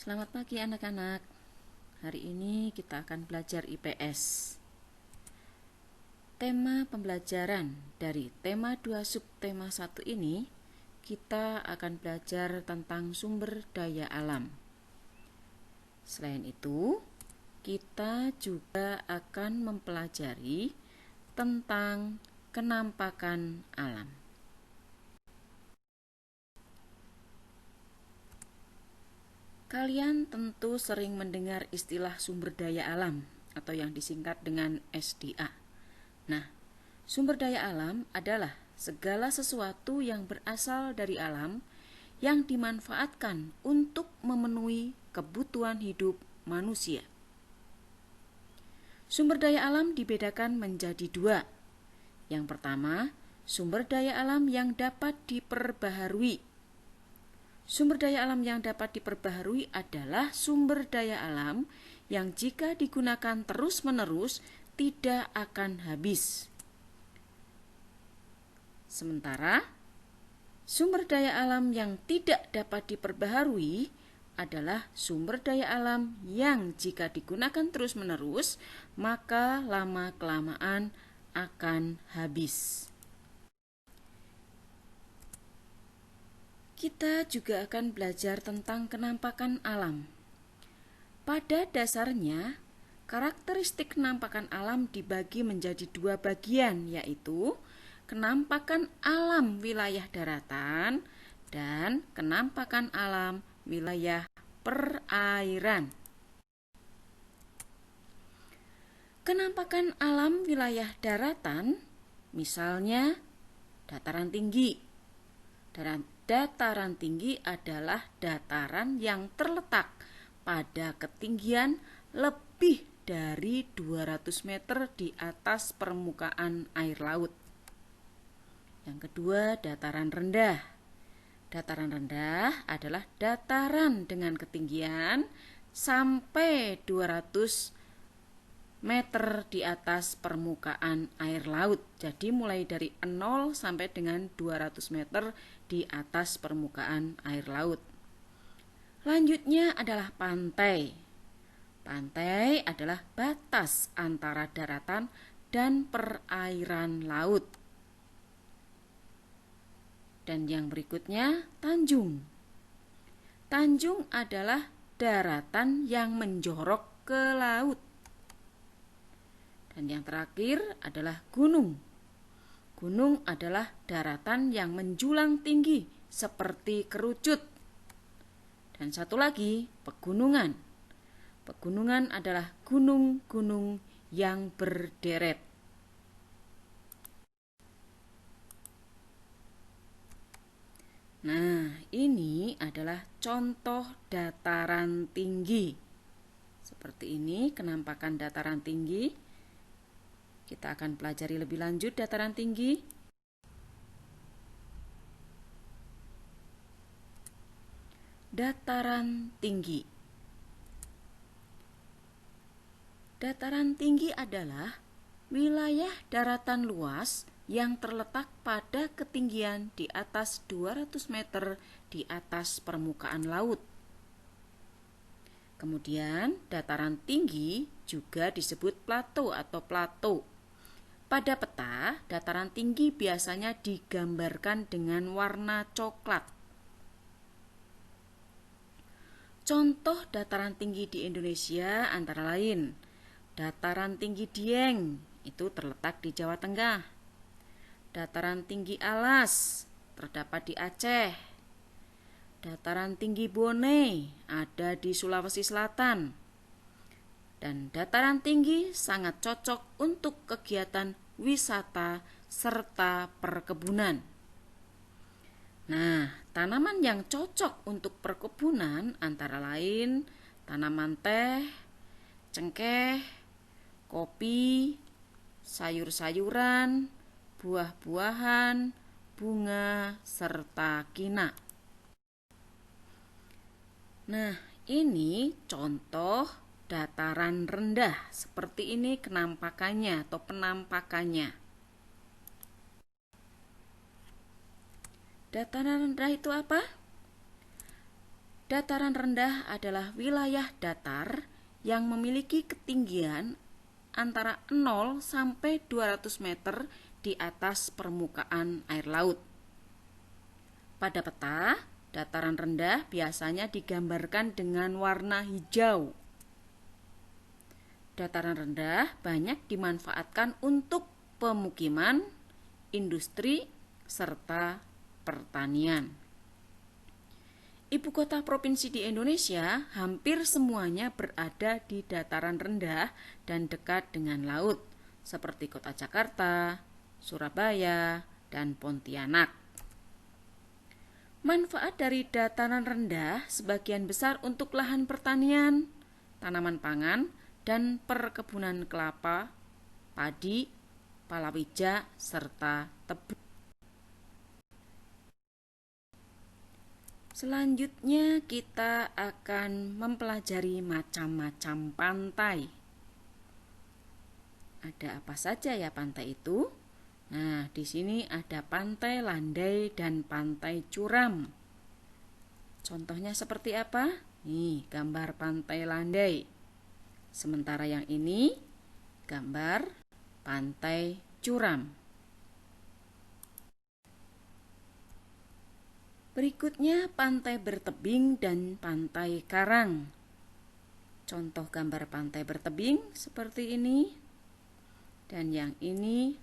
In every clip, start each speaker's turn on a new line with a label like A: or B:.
A: Selamat pagi anak-anak. Hari ini kita akan belajar IPS. Tema pembelajaran dari tema 2 subtema 1 ini, kita akan belajar tentang sumber daya alam. Selain itu, kita juga akan mempelajari tentang kenampakan alam. Kalian tentu sering mendengar istilah sumber daya alam atau yang disingkat dengan SDA. Nah, sumber daya alam adalah segala sesuatu yang berasal dari alam yang dimanfaatkan untuk memenuhi kebutuhan hidup manusia. Sumber daya alam dibedakan menjadi dua. Yang pertama, sumber daya alam yang dapat diperbaharui. Sumber daya alam yang dapat diperbaharui adalah sumber daya alam yang jika digunakan terus-menerus tidak akan habis. Sementara, sumber daya alam yang tidak dapat diperbaharui adalah sumber daya alam yang jika digunakan terus-menerus maka lama-kelamaan akan habis. Kita juga akan belajar tentang kenampakan alam. Pada dasarnya, karakteristik kenampakan alam dibagi menjadi dua bagian, yaitu kenampakan alam wilayah daratan dan kenampakan alam wilayah perairan. Kenampakan alam wilayah daratan, misalnya dataran tinggi. Dataran tinggi adalah dataran yang terletak pada ketinggian lebih dari 200 meter di atas permukaan air laut. Yang kedua, dataran rendah. Dataran rendah adalah dataran dengan ketinggian sampai 200 meter di atas permukaan air laut. Jadi mulai dari 0 sampai dengan 200 meter di atas permukaan air laut. Lanjutnya adalah pantai. Pantai adalah batas antara daratan dan perairan laut. Dan yang berikutnya, tanjung. Tanjung adalah daratan yang menjorok ke laut. Dan yang terakhir adalah gunung. Gunung adalah daratan yang menjulang tinggi seperti kerucut. Dan satu lagi, pegunungan. Pegunungan adalah gunung-gunung yang berderet. Nah, ini adalah contoh dataran tinggi. Seperti ini kenampakan dataran tinggi. Kita akan pelajari lebih lanjut dataran tinggi. Dataran tinggi. Dataran tinggi adalah wilayah daratan luas yang terletak pada ketinggian di atas 200 meter di atas permukaan laut. Kemudian, dataran tinggi juga disebut plato atau plato. Pada peta, dataran tinggi biasanya digambarkan dengan warna coklat. Contoh dataran tinggi di Indonesia antara lain dataran tinggi Dieng, itu terletak di Jawa Tengah. Dataran tinggi Alas terdapat di Aceh. Dataran tinggi Bone ada di Sulawesi Selatan. Dan dataran tinggi sangat cocok untuk kegiatan wisata serta perkebunan. Nah, tanaman yang cocok untuk perkebunan antara lain tanaman teh, cengkeh, kopi, sayur-sayuran, buah-buahan, bunga, serta kina. Nah, ini contoh dataran rendah. Seperti ini kenampakannya atau penampakannya. Dataran rendah itu apa? Dataran rendah adalah wilayah datar yang memiliki ketinggian antara 0 sampai 200 meter di atas permukaan air laut. Pada peta, dataran rendah biasanya digambarkan dengan warna hijau. Dataran rendah banyak dimanfaatkan untuk pemukiman, industri, serta pertanian. Ibu kota provinsi di Indonesia hampir semuanya berada di dataran rendah dan dekat dengan laut, seperti kota Jakarta, Surabaya, dan Pontianak. Manfaat dari dataran rendah sebagian besar untuk lahan pertanian, tanaman pangan, dan perkebunan kelapa, padi, palawija, serta tebu. Selanjutnya kita akan mempelajari macam-macam pantai. Ada apa saja ya pantai itu? Nah, di sini ada pantai landai dan pantai curam. Contohnya seperti apa? Nih, gambar pantai landai. Sementara yang ini gambar pantai curam. Berikutnya pantai bertebing dan pantai karang. Contoh gambar pantai bertebing seperti ini. Dan yang ini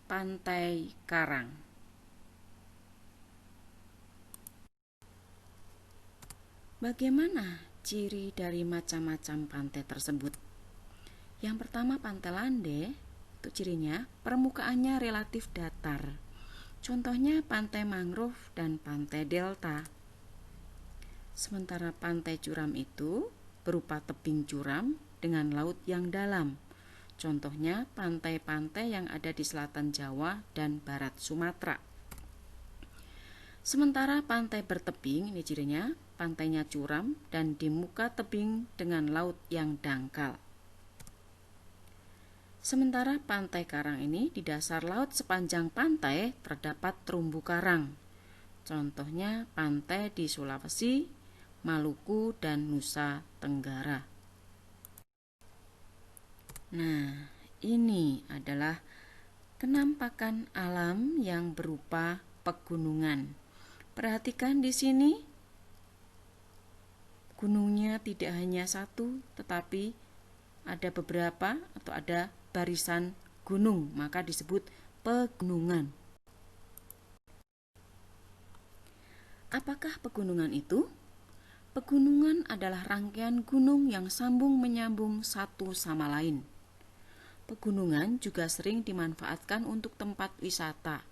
A: pantai karang. Bagaimana ciri dari macam-macam pantai tersebut? Yang pertama pantai landai, itu cirinya permukaannya relatif datar. Contohnya pantai mangrove dan pantai delta. Sementara pantai curam itu berupa tebing curam dengan laut yang dalam. Contohnya pantai-pantai yang ada di selatan Jawa dan barat Sumatera. Sementara pantai bertebing, ini cirinya pantainya curam dan di muka tebing dengan laut yang dangkal. Sementara pantai karang ini di dasar laut sepanjang pantai terdapat terumbu karang. Contohnya pantai di Sulawesi, Maluku, dan Nusa Tenggara. Nah, ini adalah penampakan alam yang berupa pegunungan. Perhatikan di sini, gunungnya tidak hanya satu, tetapi ada beberapa atau ada barisan gunung, maka disebut pegunungan. Apakah pegunungan itu? Pegunungan adalah rangkaian gunung yang sambung menyambung satu sama lain. Pegunungan juga sering dimanfaatkan untuk tempat wisata.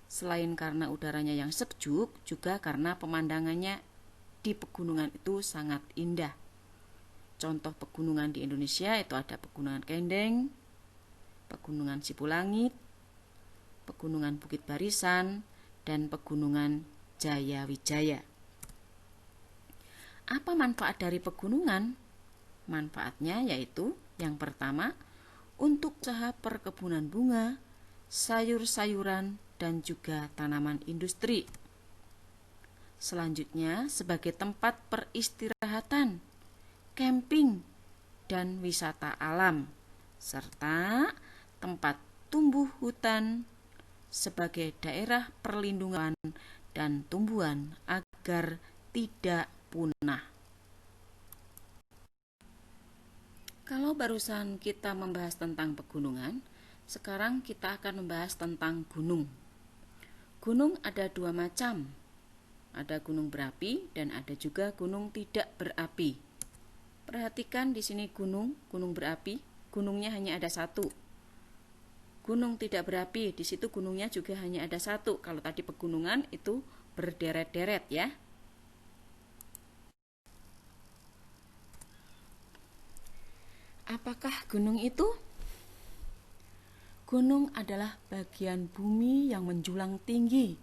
A: Selain karena udaranya yang sejuk, juga karena pemandangannya di pegunungan itu sangat indah. Contoh pegunungan di Indonesia itu ada Pegunungan Kendeng, Pegunungan Sipulangit, Pegunungan Bukit Barisan, dan Pegunungan Jayawijaya. Apa manfaat dari pegunungan? Manfaatnya yaitu yang pertama, untuk usaha perkebunan bunga, sayur-sayuran, dan juga tanaman industri. Selanjutnya sebagai tempat peristirahatan, camping, dan wisata alam, serta tempat tumbuh hutan sebagai daerah perlindungan dan tumbuhan agar tidak punah. Kalau barusan kita membahas tentang pegunungan, sekarang kita akan membahas tentang gunung. Gunung ada dua macam, ada gunung berapi dan ada juga gunung tidak berapi. Perhatikan di sini gunung berapi, gunungnya hanya ada satu. Gunung tidak berapi, di situ gunungnya juga hanya ada satu. Kalau tadi pegunungan itu berderet-deret ya. Apakah gunung itu? Gunung adalah bagian bumi yang menjulang tinggi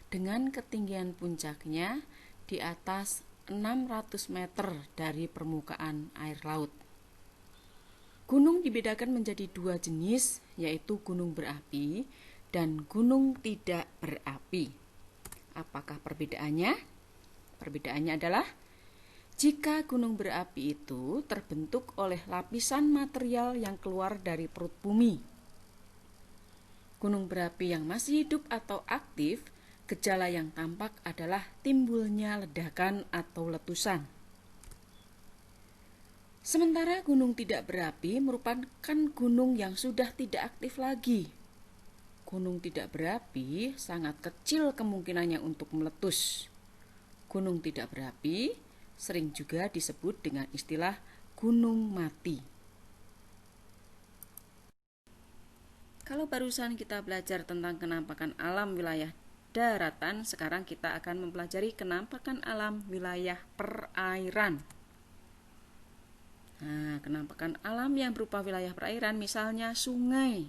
A: dengan ketinggian puncaknya di atas 600 meter dari permukaan air laut. Gunung dibedakan menjadi dua jenis, yaitu gunung berapi dan gunung tidak berapi. Apakah perbedaannya? Perbedaannya adalah Jika gunung berapi itu terbentuk oleh lapisan material yang keluar dari perut bumi. Gunung berapi yang masih hidup atau aktif, gejala yang tampak adalah timbulnya ledakan atau letusan. Sementara gunung tidak berapi merupakan gunung yang sudah tidak aktif lagi. Gunung tidak berapi sangat kecil kemungkinannya untuk meletus. Gunung tidak berapi sering juga disebut dengan istilah gunung mati. Kalau barusan kita belajar tentang kenampakan alam wilayah daratan, sekarang kita akan mempelajari kenampakan alam wilayah perairan. Nah, kenampakan alam yang berupa wilayah perairan misalnya sungai.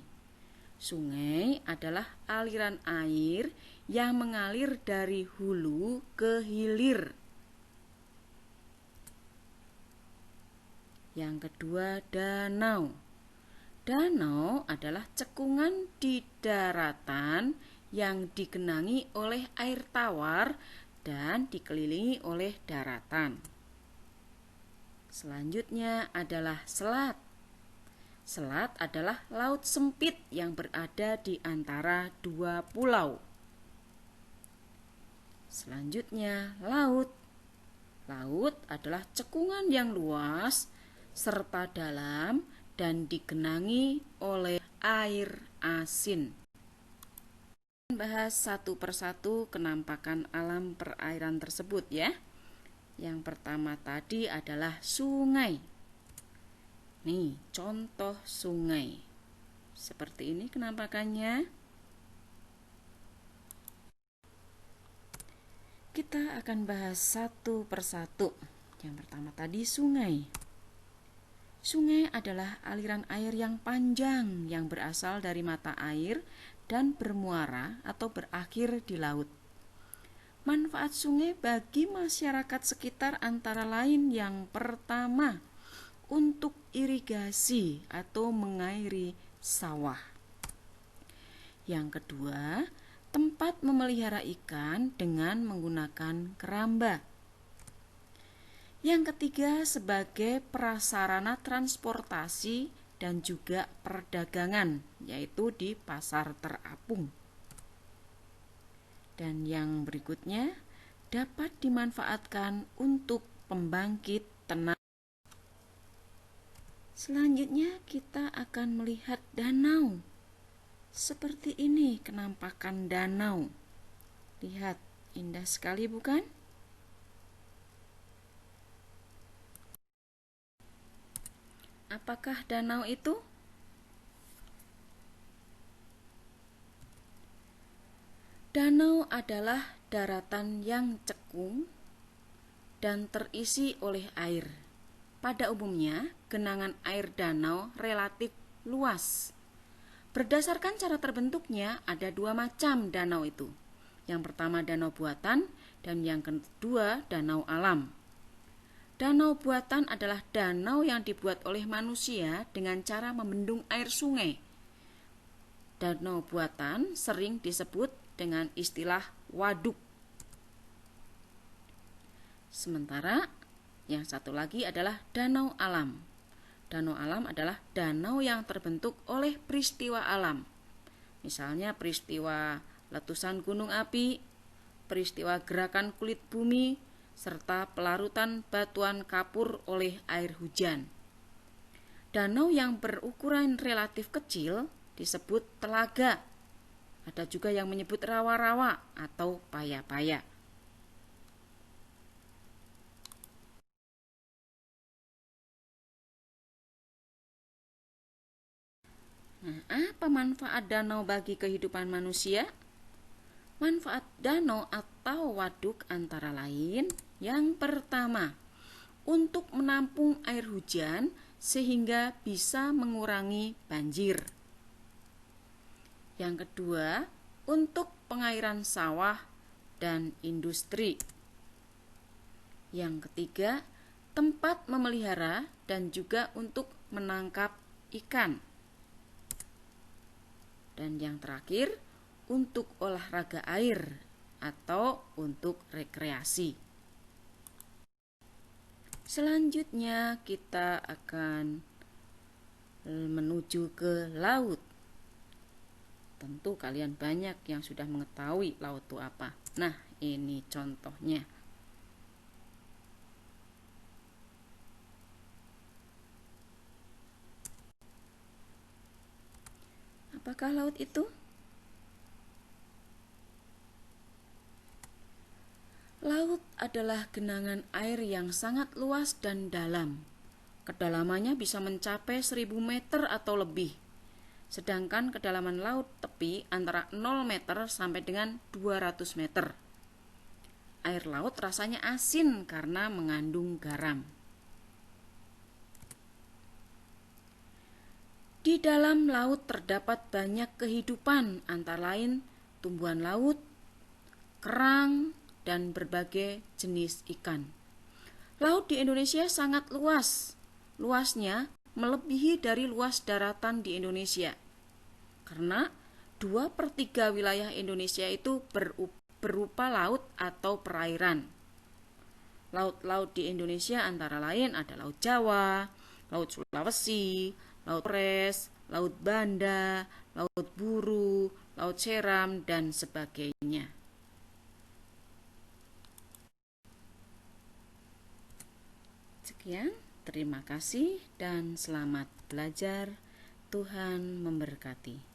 A: Sungai adalah aliran air yang mengalir dari hulu ke hilir. Yang kedua, danau. Danau adalah cekungan di daratan yang digenangi oleh air tawar dan dikelilingi oleh daratan. Selanjutnya adalah selat. Selat adalah laut sempit yang berada di antara dua pulau. Selanjutnya, laut. Laut adalah cekungan yang luas serta dalam dan digenangi oleh air asin. Bahas satu persatu kenampakan alam perairan tersebut ya. Yang pertama tadi adalah sungai. Nih, contoh sungai. Seperti ini kenampakannya. Kita akan bahas satu persatu. Yang pertama tadi sungai. Sungai adalah aliran air yang panjang yang berasal dari mata air dan bermuara atau berakhir di laut. Manfaat sungai bagi masyarakat sekitar antara lain yang pertama, untuk irigasi atau mengairi sawah. Yang kedua, tempat memelihara ikan dengan menggunakan keramba. Yang ketiga, sebagai prasarana transportasi dan juga perdagangan, yaitu di pasar terapung. Dan yang berikutnya, dapat dimanfaatkan untuk pembangkit tenaga. Selanjutnya kita akan melihat danau. Seperti ini kenampakan danau. Lihat, indah sekali bukan? Apakah danau itu? Danau adalah daratan yang cekung dan terisi oleh air. Pada umumnya, genangan air danau relatif luas. Berdasarkan cara terbentuknya, ada dua macam danau itu. Yang pertama danau buatan dan yang kedua danau alam. Danau buatan adalah danau yang dibuat oleh manusia dengan cara membendung air sungai. Danau buatan sering disebut dengan istilah waduk. Sementara yang satu lagi adalah danau alam. Danau alam adalah danau yang terbentuk oleh peristiwa alam. Misalnya peristiwa letusan gunung api, peristiwa gerakan kulit bumi, serta pelarutan batuan kapur oleh air hujan. Danau yang berukuran relatif kecil disebut telaga. Ada juga yang menyebut rawa-rawa atau paya-paya. Nah, apa manfaat danau bagi kehidupan manusia? Manfaat danau atau waduk antara lain, yang pertama, untuk menampung air hujan sehingga bisa mengurangi banjir. Yang kedua, untuk pengairan sawah dan industri. Yang ketiga, tempat memelihara dan juga untuk menangkap ikan. Dan yang terakhir, untuk olahraga air atau untuk rekreasi. Selanjutnya kita akan menuju ke laut. Tentu kalian banyak yang sudah mengetahui laut itu apa. Nah, ini contohnya. Apakah laut itu? Laut adalah genangan air yang sangat luas dan dalam. Kedalamannya bisa mencapai 1000 meter atau lebih. Sedangkan kedalaman laut tepi antara 0 meter sampai dengan 200 meter. Air laut rasanya asin karena mengandung garam. Di dalam laut terdapat banyak kehidupan, antara lain tumbuhan laut, kerang, dan berbagai jenis ikan. Laut di Indonesia sangat luas. Luasnya melebihi dari luas daratan di Indonesia. Karena 2/3 wilayah Indonesia itu berupa laut atau perairan. Laut-laut di Indonesia antara lain ada Laut Jawa, Laut Sulawesi, Laut Flores, Laut Banda, Laut Buru, Laut Seram, dan sebagainya. Sekian, terima kasih dan selamat belajar. Tuhan memberkati.